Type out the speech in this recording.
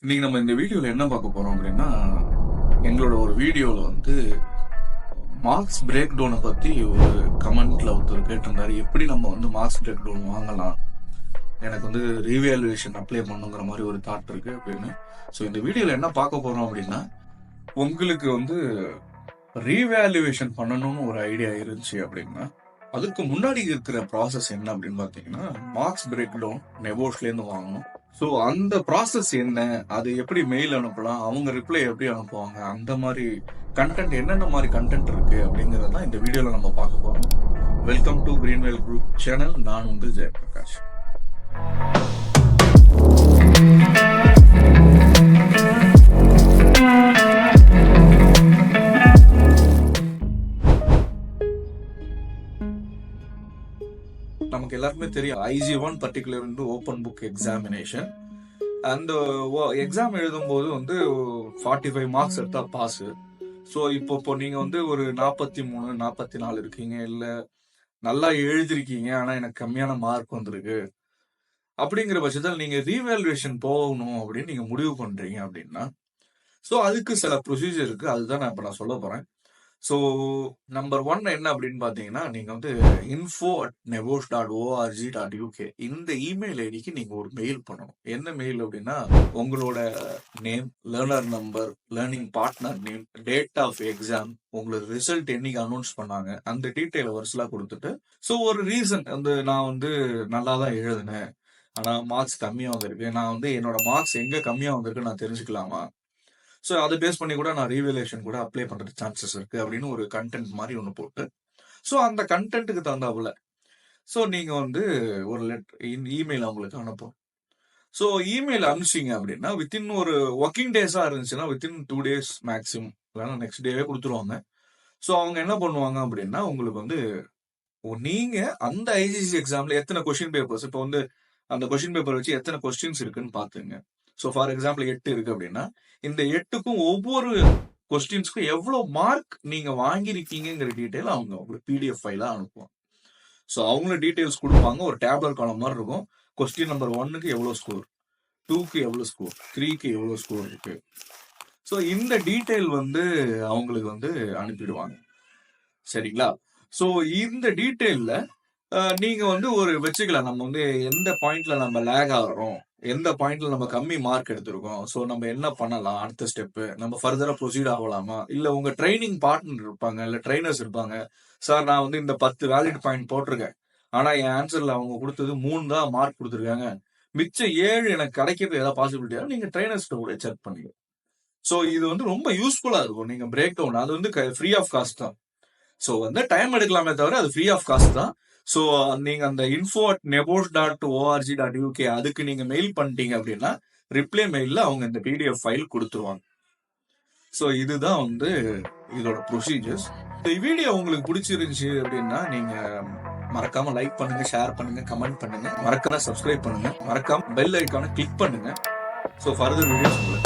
இன்னைக்கு நம்ம இந்த வீடியோல என்ன பார்க்க போறோம் அப்படின்னா, எங்களோட ஒரு வீடியோல மார்க்ஸ் பிரேக் டவுனை பத்தி ஒரு கமெண்ட்ல ஒருத்தர் கேட்டிருந்தாரு. எப்படி நம்ம மார்க்ஸ் பிரேக் டவுன் வாங்கலாம், எனக்கு ரீவேல்யூவேஷன் அப்ளை பண்ணுங்கிற மாதிரி ஒரு தாட் இருக்கு அப்படின்னு. ஸோ இந்த வீடியோல என்ன பார்க்க போறோம் அப்படின்னா, உங்களுக்கு ரீவேல்யூவேஷன் பண்ணணும்னு ஒரு ஐடியா இருந்துச்சு அப்படின்னா, அதுக்கு முன்னாடி இருக்கிற ப்ராசஸ் என்ன அப்படின்னு பார்த்தீங்கன்னா, மார்க்ஸ் பிரேக் டவுன் நெபோஸ்லேருந்து வாங்கணும். ஸோ அந்த ப்ராசஸ் என்ன, அது எப்படி மெயில் அனுப்பலாம், அவங்க ரிப்ளை எப்படி அனுப்புவாங்க, அந்த மாதிரி கண்டென்ட் என்னென்ன மாதிரி கண்டென்ட் இருக்கு அப்படிங்கறத தான் இந்த வீடியோல நம்ம பார்க்க போறோம். Welcome to Greenvale group channel. நான் உங்கள் ஜெயபிரகாஷ். நமக்கு எல்லாருமே தெரியும், IG1 particular open book examination. அந்த எக்ஸாம் எழுதும்போது 45 மார்க்ஸ் எடுத்தா பாஸ். ஸோ இப்போ நீங்க ஒரு 43 44 இருக்கீங்க, இல்ல நல்லா எழுதிருக்கீங்க, ஆனா எனக்கு கம்மியான மார்க் வந்திருக்கு அப்படிங்கிற பட்சத்தில் நீங்க ரீவேல்யூவேஷன் போகணும் அப்படின்னு நீங்க முடிவு பண்றீங்க அப்படின்னா, ஸோ அதுக்கு சில ப்ரொசீஜர் இருக்கு. அதுதான் நான் இப்ப சொல்ல போறேன். ஸோ நம்பர் 1 என்ன அப்படின்னு பாத்தீங்கன்னா, நீங்க info@nebos.org.uk இந்த இமெயில் ஐடிக்கு நீங்க ஒரு மெயில் பண்ணணும். என்ன மெயில் அப்படின்னா, உங்களோட name, learner number, learning partner name, date of exam, உங்களோட ரிசல்ட் என்னைக்கு அனௌன்ஸ் பண்ணாங்க, அந்த டீட்டெயில் வரிசலா கொடுத்துட்டு, ஸோ ஒரு ரீசன் நான் நல்லா தான் எழுதினேன், ஆனா மார்க்ஸ் கம்மியா வந்திருக்கு, நான் என்னோட மார்க்ஸ் எங்க கம்மியா வந்திருக்கு நான் தெரிஞ்சுக்கலாமா, ஸோ அதை பேஸ் பண்ணி கூட நான் ரீவேல்யூவேஷன் கூட அப்ளை பண்றது சான்சஸ் இருக்கு அப்படின்னு ஒரு கண்டென்ட் மாதிரி ஒன்று போட்டு, ஸோ அந்த கண்டென்ட்டுக்கு தகுந்தாப்புல ஸோ நீங்க ஒரு இமெயில் அவங்களுக்கு அனுப்பும். ஸோ இமெயில் அனுப்பிச்சிங்க அப்படின்னா, வித்தின் ஒரு ஒர்க்கிங் டேஸா இருந்துச்சுன்னா வித்தின் 2 days மேக்ஸிமம், இல்லைன்னா நெக்ஸ்ட் டேவே கொடுத்துருவாங்க. ஸோ அவங்க என்ன பண்ணுவாங்க அப்படின்னா, உங்களுக்கு நீங்க அந்த ஐசிசி எக்ஸாம்ல எத்தனை கொஸ்டின் பேப்பர்ஸ், இப்போ அந்த கொஸ்டின் பேப்பர் வச்சு எத்தனை கொஸ்டின்ஸ் இருக்குன்னு பாத்துங்க. ஸோ ஃபார் எக்ஸாம்பிள் 8 இருக்கு அப்படின்னா, இந்த 8க்கும் ஒவ்வொரு கொஸ்டின்ஸ்க்கும் எவ்வளவு மார்க் நீங்க வாங்கியிருக்கீங்கிற டீட்டெயில் அவங்க உங்களுக்கு PDF ஃபைலா அனுப்புவாங்க. ஸோ அவங்களும் டீட்டெயில்ஸ் கொடுப்பாங்க. ஒரு டேப்லர் காலம் மாதிரி இருக்கும். கொஸ்டின் நம்பர் 1க்கு எவ்வளவு ஸ்கோர், 2க்கு எவ்வளவு ஸ்கோர், 3க்கு எவ்வளவு ஸ்கோர் இருக்கு. ஸோ இந்த டீட்டெயில் அவங்களுக்கு அனுப்பிடுவாங்க. சரிங்களா? ஸோ இந்த டீட்டெயில்ல நீங்க ஒரு வச்சுக்கலாம். நம்ம எந்த பாயிண்ட்ல நம்ம லேக் ஆகிறோம், எந்த பாயிண்ட்ல நம்ம கம்மி மார்க் எடுத்திருக்கோம், ஸோ நம்ம என்ன பண்ணலாம், அடுத்த ஸ்டெப் நம்ம ஃபர்தரா ப்ரொசீட் ஆகலாமா, இல்ல உங்க ட்ரைனிங் பார்ட்னர் இருப்பாங்க, இல்ல ட்ரைனர்ஸ் இருப்பாங்க. சார் நான் இந்த 10 வேலிட் பாயிண்ட் போட்டிருக்கேன், ஆனா என் ஆன்சர்ல அவங்க கொடுத்தது 3 தான் மார்க் கொடுத்துருக்காங்க, மிச்சம் 7 எனக்கு கிடைக்கிறது ஏதாவது பாசிபிலிட்டியா, நீங்க ட்ரைனர்ஸ் கூட செக் பண்ணுங்க. ஸோ இது ரொம்ப யூஸ்ஃபுல்லா இருக்கும். நீங்க பிரேக் டவுன் அது ஃப்ரீ ஆஃப் காஸ்ட் தான். ஸோ டைம் எடுக்கலாமே தவிர அது ஃப்ரீ ஆஃப் காஸ்ட் தான். ஸோ நீங்க அந்த info@nebos.org.uk அதுக்கு நீங்க மெயில் பண்ணிட்டீங்க அப்படின்னா, ரிப்ளை மெயில்ல அவங்க இந்த PDF ஃபைல் கொடுத்துருவாங்க. ஸோ இதுதான் இதோட ப்ரொசீஜர்ஸ். இந்த வீடியோ உங்களுக்கு பிடிச்சிருந்துச்சு அப்படின்னா, நீங்க மறக்காம லைக் பண்ணுங்க, ஷேர் பண்ணுங்க, கமெண்ட் பண்ணுங்க, மறக்காம சப்ஸ்கிரைப் பண்ணுங்க, மறக்காம பெல் ஐக்கானை கிளிக் பண்ணுங்க. ஸோ ஃபர்தர் வீடியோஸ் உங்களுக்கு